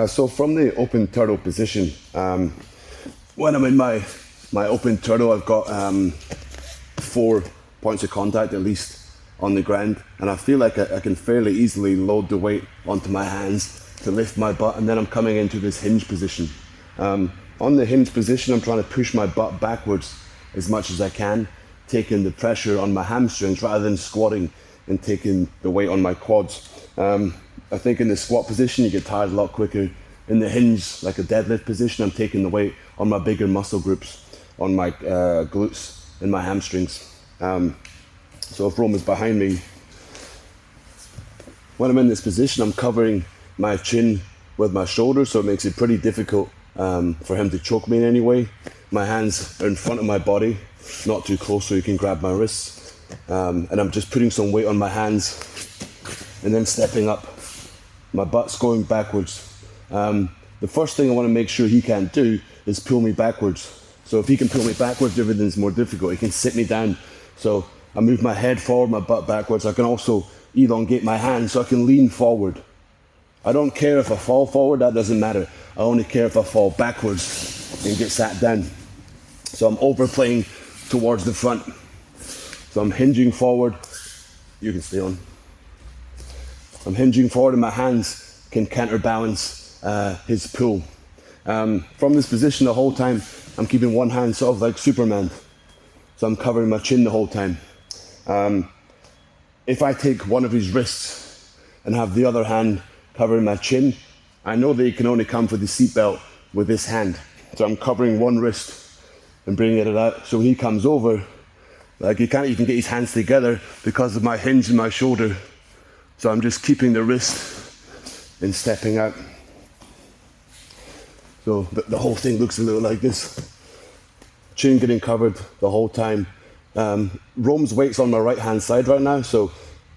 So from the open turtle position, when I'm in my open turtle, I've got 4 points of contact at least on the ground, and I feel like I can fairly easily load the weight onto my hands to lift my butt, and then I'm coming into this hinge position. On the hinge position, I'm trying to push my butt backwards as much as I can, taking the pressure on my hamstrings rather than squatting and taking the weight on my quads. I think in the squat position, you get tired a lot quicker. In the hinge, like a deadlift position, I'm taking the weight on my bigger muscle groups, on my glutes and my hamstrings. So if Rome is behind me, when I'm in this position, I'm covering my chin with my shoulders, so it makes it pretty difficult for him to choke me in any way. My hands are in front of my body, not too close so he can grab my wrists. And I'm just putting some weight on my hands and then stepping up. My butt's going backwards. The first thing I want to make sure he can't do is pull me backwards. So if he can pull me backwards, everything's more difficult. He can sit me down. So I move my head forward, my butt backwards. I can also elongate my hands so I can lean forward. I don't care if I fall forward, that doesn't matter. I only care if I fall backwards and get sat down. So I'm overplaying towards the front. So I'm hinging forward. You can stay on. I'm hinging forward and my hands can counterbalance his pull. From this position the whole time, I'm keeping one hand sort of like Superman. So I'm covering my chin the whole time. If I take one of his wrists and have the other hand covering my chin, I know that he can only come for the seatbelt with this hand. So I'm covering one wrist and bringing it out. So when he comes over, like he can't even get his hands together because of my hinge in my shoulder. So I'm just keeping the wrist and stepping out. So the whole thing looks a little like this. Chin getting covered the whole time. Rome's weight's on my right hand side right now, so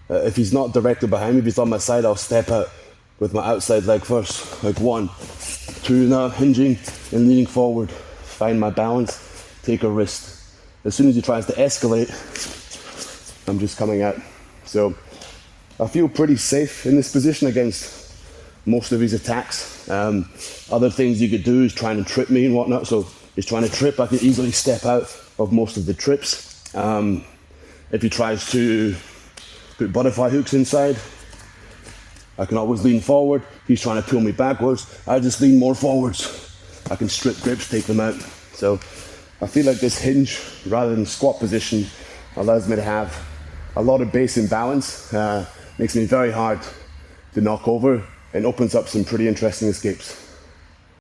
if he's not directly behind me, if he's on my side, I'll step out with my outside leg first. Like 1, 2, now hinging and leaning forward. Find my balance, take a wrist. As soon as he tries to escalate, I'm just coming out. So I feel pretty safe in this position against most of his attacks. Other things you could do is trying to trip me and whatnot. So he's trying to trip, I can easily step out of most of the trips. If he tries to put butterfly hooks inside, I can always lean forward. He's trying to pull me backwards, I just lean more forwards. I can strip grips, take them out. So I feel like this hinge, rather than squat position, allows me to have a lot of base and balance. Makes me very hard to knock over and opens up some pretty interesting escapes.